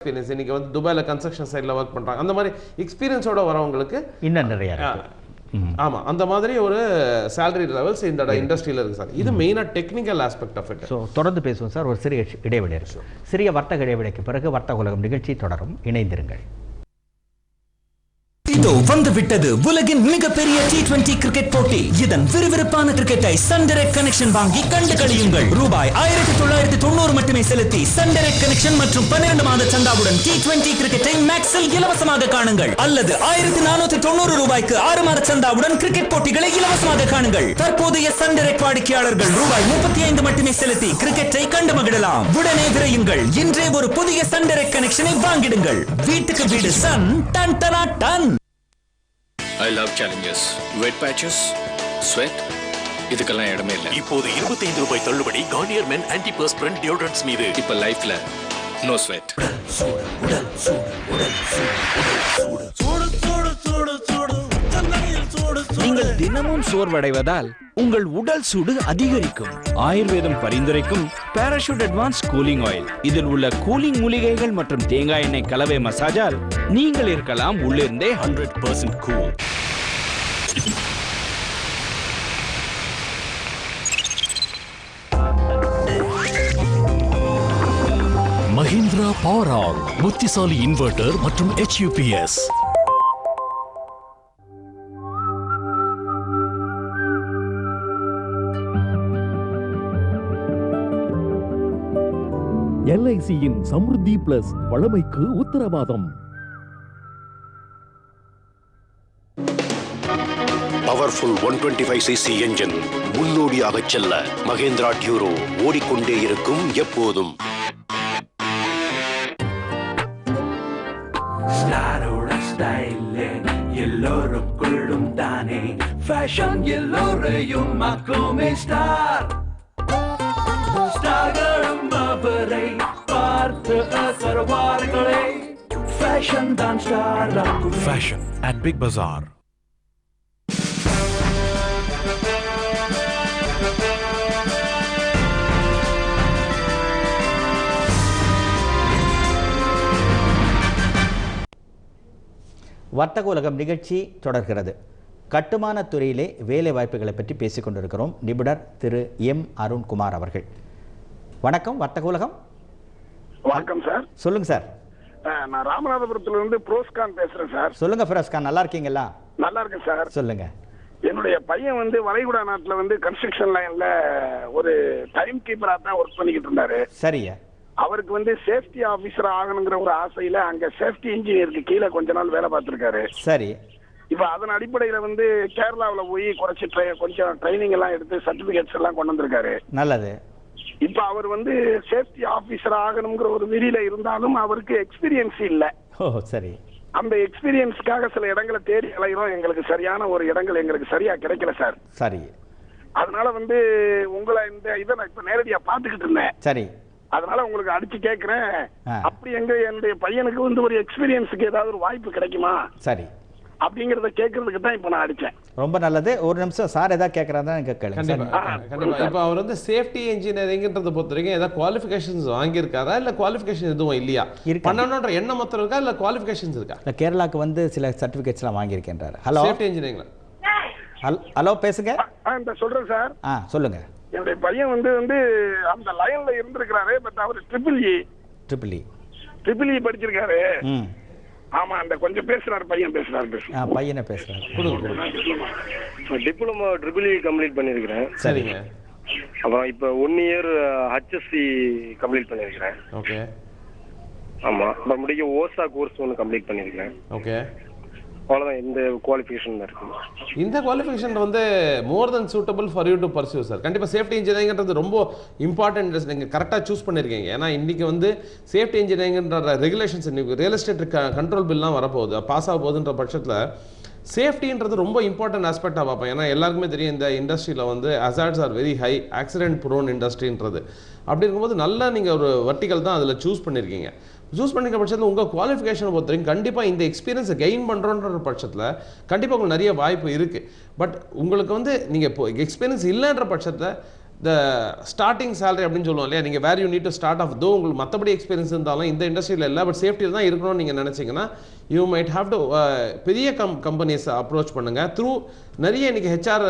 Experience இன்னைக்கு வந்து துபாயில் கன்ஸ்ட்ரக்ஷன் சைடில் ஒர்க் பண்ணுறாங்க, அந்த மாதிரி எக்ஸ்பீரியன்ஸோட வரவங்களுக்கு இன்னும் நிறைய ஆமாம் அந்த மாதிரி ஒரு சேலரி லெவல்ஸ் இந்த இண்டஸ்ட்ரியில் இருக்குது சார். இது மெயினாக technical aspect of it. So தொடர்ந்து பேசுவோம் சார். ஒரு சிறிய இடைவெளி இருக்கு. சிறிய வர்த்தக இடைவெளிக்கு பிறகு வர்த்தக உலகம் நிகழ்ச்சி தொடரும். இணைந்திருங்கள். இதோ வந்துவிட்டது உலகின் மிகப்பெரிய T20 கிரிக்கெட் போட்டி. இதன் விறுவிறுப்பான கிரிக்கெட்டை சன் டைரக்ட் கனெக்ஷன் வாங்கி கண்டு களியுங்கள். ரூபாய் 1990 மட்டுமே செலுத்தி சன் டைரக்ட் கனெக்ஷன் மற்றும் 12 மாத சந்தாவுடன் T20 கிரிக்கெட்டை மேக்ஸில் இலவசமாக காணுங்கள். அல்லது 1490 ரூபாய்க்கு 6 மாத சந்தாவுடன் கிரிக்கெட் போட்டிகளை இலவசமாக காணுங்கள். தற்போதைய சன் டைரக்ட் வாடிக்கையாளர்கள் ரூபாய் 35 மட்டுமே செலுத்தி கிரிக்கெட்டை கண்டு மகிழலாம். உடனே விரையுங்கள். இன்றே ஒரு புதிய சன் டைரக்ட் கனெக்ஷனை வாங்கிடுங்கள். வீட்டுக்கு வீடு சன் டன் டனா டன். I love challenges. Wet patches, sweat, இதுக்கெல்லாம் இடமே இல்லை. இப்போது 25 ரூபாய் தள்ளுபடி கார்னியர் மென் ஆன்டி பர்ஸ்பிரண்ட் டியோடரண்ட்ஸ் மீது. இப்ப லைஃப்ல நோ ஸ்வெட். நீங்கள் தினமும் சோர்வடைவதால் உங்கள் உடல் சூடு அதிகரிக்கும். ஆயுர்வேதம் பரிந்துரைக்கும் பாராஷூட் அட்வான்ஸ் கூலிங் ஆயில். இதில் உள்ள கூலிங் மூலிகைகள் மற்றும் தேங்காய் எண்ணெய் கலவை மசாஜால் நீங்கள் இருக்கலாம் உள்ளிருந்தே 100% கூல். மஹிந்திரா பவர் புத்திசாலி இன்வெர்டர் மற்றும் HUPS. LICயின் சம்ருத்தி பிளஸ் வளமைக்கு உத்தரவாதம். பவர்ஃபுல் 125cc என்ஜின் முன்னோடியாக செல்ல மகேந்திரா டியூரோ ஓடிக்கொண்டே இருக்கும் எப்போதும். எல்லோருக்குள்ளும் தானே ஃபேஷன், எல்லோரையும் மாக்குமே ஸ்டார். ஸ்டார்களும் அவரை பார்த்து அசர்வார்களே. ஃபேஷன் தான் star. Fashion at Big Bazaar. வர்த்தக உலகம் நிகழ்ச்சி தொடர்கிறது. கட்டுமான துறையிலே வேலை வாய்ப்புகளை பற்றி பேசிக் கொண்டிருக்கிறோம். நிபுணர் திரு எம் அருண்குமார் அவர்கள். வணக்கம். வர்த்தக உலகம். வணக்கம் சார். சொல்லுங்க சார். நான் ராமநாதபுரத்துல இருந்து புரோஸ்கான் பேசுறேன் சார். சொல்லுங்க புரோஸ்கான், நல்லா இருக்கீங்களா? நல்லா இருக்கேன் சார். சொல்லுங்க. என்னுடைய பையன் வந்து வளைகுடா நாட்டுல கன்ஸ்ட்ரக்ஷன் லைன்ல ஒரு டைம் கீப்பரா தான் ஒர்க் பண்ணிக்கிட்டு இருந்தாரு. சரியா. அவருக்கு சேஃப்டி ஆபீசர் ஆகணுங்கிற ஒரு ஆசையில அங்க சேஃப்டி இன்ஜினியருக்கு கீழே கொஞ்ச நாள் வேலை பார்த்திருக்காரு. சரி. இப்ப அதன் அடிப்படையில கேரளாவில் போய் கொஞ்சம் ட்ரைனிங் எல்லாம் எடுத்து சர்டிபிகேட்ஸ் எல்லாம் கொண்டு வந்திருக்காரு. நல்லது. இப்ப அவர் சேஃப்டி ஆபீசர் ஆகணுங்கிற ஒரு விதியில இருந்தாலும் அவருக்கு எக்ஸ்பீரியன்ஸ் இல்ல. ஓ சரி. அந்த எக்ஸ்பீரியன்ஸ்க்காக சில இடங்களை தேடி அலைகிறோம். எங்களுக்கு சரியான ஒரு இடங்கள் எங்களுக்கு சரியா கிடைக்கல சார். சரி. அதனால உங்களை இதை நான் இப்ப நேரடியா பாத்துக்கிட்டு இருந்தேன். சரி. அதனால உங்களுக்கு அடிச்சு கேட்கிறேன், அப்படி என்னுடைய பையனுக்கு ஒரு எக்ஸ்பீரியன்ஸுக்கு ஏதாவது ஒரு வாய்ப்பு கிடைக்குமா? சரி. அப்படிங்கறத கேட்கறதுக்கு தான் இப்ப நான் அடிச்சேன். ரொம்ப நல்லது. ஒரு நிமிஷம் சார் ஏதாவது கேட்கறாங்க கேட்கலாம். கண்டிப்பா. இப்போ அவர் சேஃப்டி இன்ஜினியரிங்ன்றத பொறுத்த வரைக்கும் ஏதாவது குவாலிஃபிகேஷன்ஸ் வாங்கியிருக்காரா இல்ல குவாலிஃபிகேஷன் எதுவும் இல்லையா? பண்ணணும்ன்ற எண்ணம் மொத்தம் இருக்கா இல்ல குவாலிஃபிகேஷன்ஸ் இருக்கா? கேரளாக்கு சில சர்டிபிகேட்ஸ்லாம் வாங்கியிருக்கின்றார். ஹலோ. சேஃப்டி இன்ஜினியரிங்ல. ஹலோ பேசுங்க. சொல்றேன் சார். சொல்லுங்க. என்னுடைய பையன் அந்த லைன்ல இருந்திருக்கிறாரு. பட் அவர் ட்ரிபிள் இ படிச்சிருக்காரு. ஆமா, அந்த கொஞ்சம் பேசுறாரு பையன். பையனை பேசுறாரு. டிப்ளமோ ட்ரிபிள் இ கம்ப்ளீட் பண்ணிருக்கிறேன். சரிங்க. அப்புறம் இப்ப 1 இயர் HSC கம்ப்ளீட் பண்ணிருக்கிறேன். ஓகே. ஆமா. அப்புறம் முடிக்க ஓசா கோர்ஸ் ஒன்று கம்ப்ளீட் பண்ணிருக்கிறேன். ஓகே. அவ்வளவுதான். இந்த குவாலிஃபிகேஷன் தான் இருக்கு. இந்த qualification more than suitable for you to pursue sir. கண்டிப்பாக சேஃப்டி இன்ஜினியரிங்கிறது ரொம்ப இம்பார்ட்டன்ட். நீங்கள் கரெக்டாக சூஸ் பண்ணியிருக்கீங்க. ஏன்னா இன்றைக்கி சேஃப்டி இன்ஜினியரிங்ன்ற ரெகுலேஷன்ஸ் ரியல் எஸ்டேட் கண்ட்ரோல் பில்லாம் வரப்போகுது, பாஸ் ஆக போகுதுன்ற பட்சத்தில் சேஃப்டின்றது ரொம்ப இம்பார்ட்டன்ட் ஆஸ்பெக்டாக பார்ப்பேன். ஏன்னா எல்லாருக்குமே தெரியும் இந்த இண்டஸ்ட்ரியில் hazards are very high, accident prone இண்டஸ்ட்ரின்றது. அப்படி இருக்கும்போது நல்லா நீங்கள் ஒரு வர்டிகல் தான் அதில் சூஸ் பண்ணியிருக்கீங்க. சூஸ் பண்ணிக்கிற பட்சத்தில் உங்கள் குவாலிஃபிகேஷனை பொறுத்த வரைக்கும் கண்டிப்பாக இந்த எக்ஸ்பீரியன்ஸை கெயின் பண்ணுறோன்ற பட்சத்தில் கண்டிப்பாக உங்களுக்கு நிறைய வாய்ப்பு இருக்குது. பட் உங்களுக்கு நீங்கள் இப்போ எக்ஸ்பீரியன்ஸ் இல்லைன்ற பட்சத்தில் த ஸ்டார்டிங் சேலரி அப்படின்னு சொல்லுவோம் இல்லையா, நீங்கள் where you need to start off. தோ உங்களுக்கு மற்றபடி எக்ஸ்பீரியன்ஸ் இருந்தாலும் இந்த இண்டஸ்ட்ரியில் இல்லை, பட் சேஃப்டியில் தான் இருக்கணும்னு நீங்கள் நினச்சிங்கன்னா யூ மைட் ஹாவ் டு பெரிய கம்பெனிஸ் அப்ரோச் பண்ணுங்கள். த்ரூ நிறைய இன்றைக்கி ஹெச்ஆர்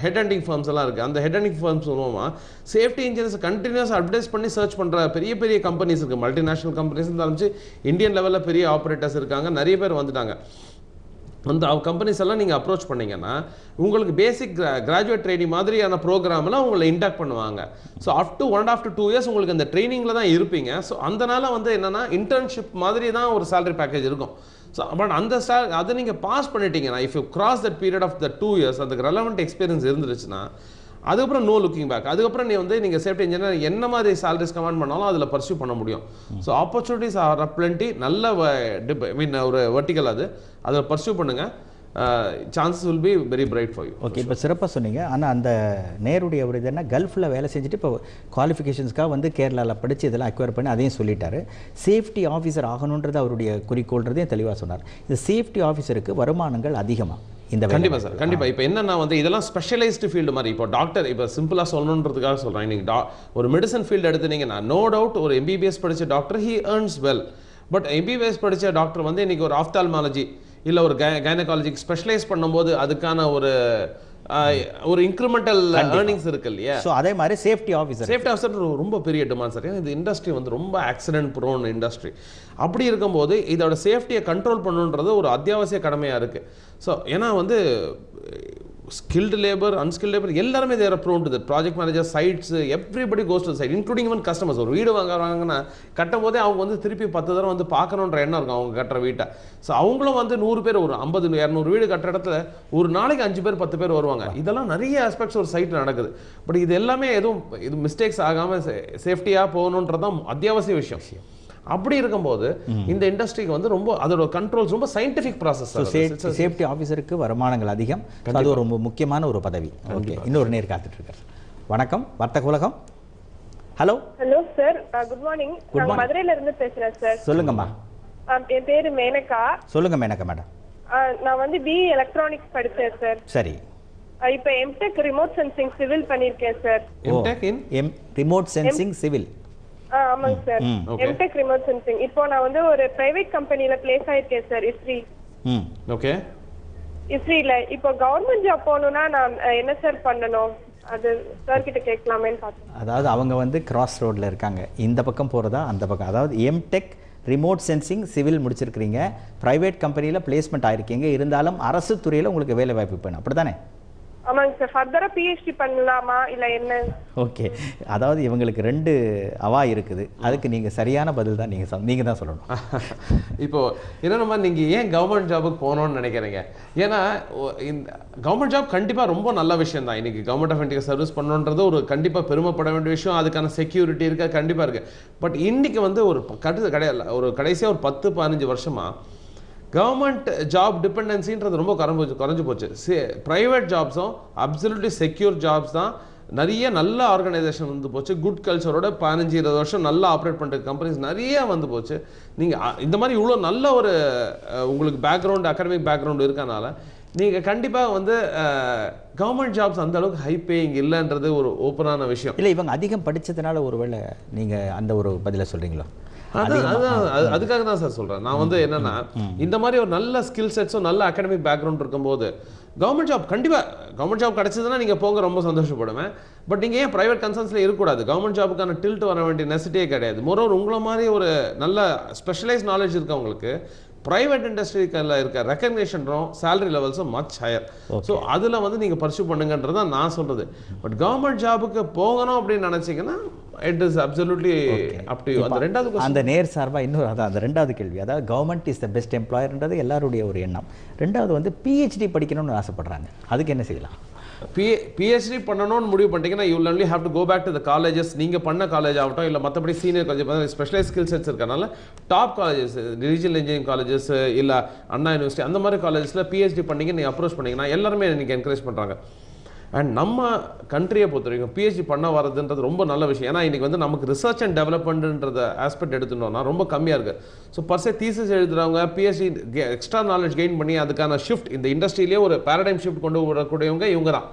ஹெட் ஹண்டிங் ஃபார்ம்ஸ் எல்லாம் இருக்குது. அந்த ஹெட் ஹண்டிங் ஃபார்ம்ஸ் மூலமாக சேஃப்டி இன்ஜினியர்ஸ் கண்டினியூஸ் அட்வைஸ் பண்ணி சர்ச் பண்ணுற பெரிய பெரிய கம்பெனிஸ் இருக்குது. மல்டிநேஷனல் கம்பெனிஸ் இருந்தாலும் இந்தியன் லெவலில் பெரிய ஆப்ரேட்டர்ஸ் இருக்காங்க, நிறைய பேர் வந்துட்டாங்க. அந்த கம்பெனிஸ் எல்லாம் நீங்கள் அப்ரோச் பண்ணிங்கன்னா உங்களுக்கு பேசிக் கிராஜுவேட் ட்ரைனிங் மாதிரியான ப்ரோக்ராம்லாம் உங்களை இன்டாக்ட் பண்ணுவாங்க. So up to 1.5 to 2 years உங்களுக்கு அந்த ட்ரைனிங்கில் தான் இருப்பீங்க. ஸோ அதனால் வந்து என்னென்னா இன்டர்ன்ஷிப் மாதிரி தான் ஒரு சேலரி பேக்கேஜ் இருக்கும். ஸோ பட் அந்த அதை நீங்கள் பாஸ் பண்ணிட்டீங்கன்னா, if you cross that period of the 2 years அதுக்கு ரெலவெண்ட் எக்ஸ்பீரியன்ஸ் இருந்துருச்சுன்னா அதுக்கப்புறம் நோ லுக்கிங் பேக். அதுக்கப்புறம் நீங்கள் சேஃப்டி இன்ஜினியர் என்ன மாதிரி சாலரிஸ் கமாண்ட் பண்ணாலும் அதில் பர்சியூ பண்ண முடியும். So opportunities are plenty. நல்ல ஒரு வெர்டிக்கல் அதில் பர்சியூ பண்ணுங்கள். Chances will be very bright for you. Okay, இப்போ சிறப்பாக சொன்னீங்க. ஆனால் அந்த நேருடைய ஒரு இது என்ன, கல்ஃபில் வேலை செஞ்சுட்டு இப்போ குவாலிஃபிகேஷன்ஸ்க்காக வந்து கேரளாவில் படித்து இதெல்லாம் அக்வயர் பண்ணி அதையும் சொல்லிட்டாரு. சேஃப்டி ஆஃபீஸர் ஆகணுன்றது அவருடைய குறிக்கோள்றதையும் தெளிவாக சொன்னார். இந்த சேஃப்டி ஆஃபீஸருக்கு வருமானங்கள் அதிகமாக இந்த கண்டிப்பாக சார், கண்டிப்பாக. இப்போ என்னன்னா வந்து இதெல்லாம் ஸ்பெஷலைஸ்டு ஃபீல்டு மாதிரி. இப்போ டாக்டர், இப்போ சிம்பிளாக சொல்லணுன்றதுக்காக சொல்கிறேன். இன்னைக்கு ஒரு மெடிசன் ஃபீல்டு எடுத்துனீங்கன்னா நோ டவுட் ஒரு எம்பிபிஎஸ் படித்த doctor he earns well. But MBBS படித்த டாக்டர் வந்து இன்றைக்கி ஒரு ஆஃப்தால்மாலஜி இல்லை ஒரு கைனகாலஜிக்கு ஸ்பெஷலைஸ் பண்ணும்போது அதுக்கான ஒரு இன்க்ரிமெண்டல் ஏர்னிங்ஸ் இருக்கு இல்லையா. ஸோ அதே மாதிரி சேஃப்டி ஆஃபீஸர் ரொம்ப பெரிய டிமாண்ட் சார். ஏன்னா இந்த இண்டஸ்ட்ரி வந்து ரொம்ப ஆக்சிடென்ட் ப்ரோன் இண்டஸ்ட்ரி. அப்படி இருக்கும்போது இதோட சேஃப்டியை கண்ட்ரோல் பண்ணுன்றது ஒரு அத்தியாவசிய கடமையாக இருக்குது. ஸோ ஏன்னா வந்து skilled labor, unskilled labor, எல்லாருமே they are prone to that. Project manager, sites, everybody goes to the site, including even customers. ஒரு வீடு வாங்குறாங்கன்னா கட்டும் போதே அவங்க வந்து திருப்பி 10 தடவை வந்து பார்க்கணுன்ற எண்ணம் இருக்கும் அவங்க கட்டுற வீட்டை. ஸோ அவங்களும் வந்து 100 பேர், ஒரு 50-200 வீடு கட்டுற இடத்துல ஒரு நாளைக்கு 5 பேர் 10 பேர் வருவாங்க. இதெல்லாம் நிறைய ஆஸ்பெக்ட்ஸ் ஒரு சைட்டில் நடக்குது. பட் இது எல்லாமே இது மிஸ்டேக்ஸ் ஆகாமல் சேஃப்டியாக போகணுன்றதான் அத்தியாவசிய விஷயம். அப்படி இருக்கும்போது இந்த இண்டஸ்ட்ரிக்கு வந்து ரொம்ப அதோட கண்ட்ரோல்ஸ் ரொம்ப சயின்டிஃபிக் ப்ராசஸ். சேஃப்டி ஆஃபீஸருக்கு வருமானங்கள் அதிகம், அது ஒரு ரொம்ப முக்கியமான ஒரு பதவி. ஓகே, இன்னொரு நேர் காத்துட்டு இருக்காரு. வணக்கம், வர்த்தக உலகம். Hello hello sir, good morning. நான் மதுரையில இருந்து பேசுறேன் சார். சொல்லுங்கம்மா. என் பேரு மேனகா. சொல்லுங்க மேனகா மேடம். நான் வந்து BE எலக்ட்ரானிக்ஸ் படிச்சேன் சார். சரி. இப்போ எம்டெக் ரிமோட் சென்சிங் சிவில் பண்ணிருக்கேன் sir. MTech in remote sensing civil. ஆமாங்க சார், எம்டெக் ரிமோட் சென்சிங். இப்போ நான் வந்து ஒரு பிரைவேட் கம்பெனில பிளேஸ் ஆயிருக்கேன் சார், இஸ்ரீ. ஓகே. இஸ்ரீல இப்போ கவர்மெண்ட் ஜாப் போகணும்னா நான் என்ன சார் பண்ணணும்? அது சார் கிட்ட கேட்கலாமேன்னு பார்த்தேன். அதாவது அவங்க வந்து கிராஸ் ரோட்ல இருக்காங்க, இந்த பக்கம் போறதா அந்த பக்கம். அதாவது எம்டெக் ரிமோட் சென்சிங் சிவில் முடிச்சிருக்கிறீங்க, பிரைவேட் கம்பெனியில் பிளேஸ்மெண்ட் ஆயிருக்கீங்க, இருந்தாலும் அரசு துறையில் உங்களுக்கு வேலை வாய்ப்பு வேணும், அப்படித்தானே? ஆமாங்க சார். ஃபர்தரா PhD பண்ணலாமா இல்ல என்ன? ஓகே, அதாவது இவங்களுக்கு 2 அவா இருக்குது. அதுக்கு நீங்க சரியான பதில் தான் நீங்க தான் சொல்லணும். இப்போ என்னன்னா நீங்க ஏன் கவர்மெண்ட் ஜாபுக்கு போகணும்னு நினைக்கிறீங்க? ஏன்னா இந்த கவர்மெண்ட் ஜாப் கண்டிப்பா ரொம்ப நல்ல விஷயம் தான். இன்னைக்கு கவர்மெண்ட் ஆஃப் இந்தியா சர்வீஸ் பண்ணணுன்றது ஒரு கண்டிப்பா பெருமைப்பட வேண்டிய விஷயம். அதுக்கான செக்யூரிட்டி இருக்கு, கண்டிப்பா இருக்கு. பட் இன்னைக்கு வந்து ஒரு கடைசியா ஒரு 10-15 வருஷமா கவர்மெண்ட் ஜாப் டிபெண்டன்சின்றது ரொம்ப குறைஞ்சு போச்சு. ப்ரைவேட் ஜாப்ஸும் அப்சல்யூட்லி செக்யூர் ஜாப்ஸ் தான். நிறைய நல்ல ஆர்கனைசேஷன் வந்து போச்சு, குட் கல்ச்சரோட 15-20 வருஷம் நல்லா ஆப்ரேட் பண்ணுற கம்பெனிஸ் நிறைய வந்து போச்சு. நீங்கள் இந்த மாதிரி இவ்வளோ நல்ல ஒரு உங்களுக்கு பேக்ரவுண்ட், அகாடமிக் பேக்ரவுண்ட் இருக்கனால நீங்கள் கண்டிப்பாக வந்து கவர்மெண்ட் ஜாப்ஸ் அந்த அளவுக்கு ஹை பேயிங் இல்லைன்றது ஒரு ஓப்பனான விஷயம். இல்லை, இவங்க அதிகம் படித்ததுனால ஒருவேளை நீங்கள் அந்த ஒரு பதிலை சொல்கிறீங்களோ? அதுக்காக தான் சார் சொல்கிறேன். நான் வந்து என்னன்னா இந்த மாதிரி ஒரு நல்ல ஸ்கில் செட்ஸும் நல்ல அகாடமிக் பேக்ரவுண்ட் இருக்கும்போது கவர்மெண்ட் ஜாப் கவர்மெண்ட் ஜாப் கிடைச்சதுன்னா நீங்கள் போங்க, ரொம்ப சந்தோஷப்படுவேன். பட் நீங்கள் ஏன் ப்ரைவேட் கன்சர்ன்ஸில் இருக்கக்கூடாது? கவர்மெண்ட் ஜாபுக்கான டில்ட் வர வேண்டிய நெசிட்டியே கிடையாது. மோரோவர் உங்களை மாதிரி ஒரு நல்ல ஸ்பெஷலைஸ் நாலேஜ் இருக்கவங்களுக்கு ப்ரைவேட் இண்டஸ்ட்ரியில் இருக்க ரெக்கக்னேஷனும் சேலரி லெவல்ஸும் மச் ஹையர். ஸோ அதில் வந்து நீங்கள் பர்சூ பண்ணுங்கன்றது தான் நான் சொல்கிறது. பட் கவர்மெண்ட் ஜாபுக்கு போகணும் அப்படின்னு நினச்சிங்கன்னா it is absolutely up to you. அந்த ரெண்டாவது அந்த நேர் சார்பாக இன்னொரு அந்த ரெண்டாவது கேள்வி, அதாவது கவர்மெண்ட் இஸ் த பெஸ்ட் எம்ப்ளாயர்ன்றது எல்லாருடைய ஒரு எண்ணம். ரெண்டாவது வந்து PhD படிக்கணும்னு ஆசைப்படுறாங்க, அதுக்கு என்ன செய்யலாம்? PhD பண்ணணும்னு முடிவு பண்ணிட்டீங்கன்னா you only have to go back to the colleges. நீங்கள் பண்ண காலேஜ் ஆகட்டும், இல்லை மற்றபடி senior college, specialise skill sets இருக்கனால top colleges, regional engineering colleges, இல்லை அண்ணா யூனிவர்சிட்டி, அந்த மாதிரி காலேஜஸில் PhD பண்ணிங்க நீங்கள் அப்ரோச் பண்ணிங்கன்னா எல்லாருமே இன்றைக்கி என்கரேஜ் பண்ணுறாங்க. அண்ட் நம்ம கண்ட்ரியை பொறுத்த வரைக்கும் PhD பண்ண வரதுன்றது ரொம்ப நல்ல விஷயம். ஏன்னா இன்றைக்கி வந்து நமக்கு ரிசர்ச் அண்ட் டெவலப்மெண்ட்ன்றத ஆஸ்பெக்ட் எடுத்துட்டோம்னா ரொம்ப கம்மியாக இருக்குது. ஸோ பர்சே தீசிஸ் எழுதுறவங்க PhD எக்ஸ்ட்ரா நாலேஜ் கெயின் பண்ணி அதுக்கான ஷிஃப்ட் இந்த இண்டஸ்ட்ரியிலேயே ஒரு பேரடைம் ஷிஃப்ட் கொண்டு வரக்கூடியவங்க இவங்க தான்.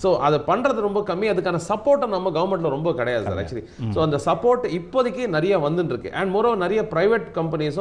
ஸோ அதை பண்ணுறது ரொம்ப கம்மி. அதுக்கான சப்போர்ட்டை நம்ம கவர்மெண்ட்டில் ரொம்ப கிடையாது சார் ஆக்சுவலி. ஸோ அந்த சப்போர்ட் இப்போதைக்கு நிறைய வந்துட்டு இருக்கு. அண்ட் மோரோவர் நிறைய ப்ரைவேட் கம்பெனிஸும்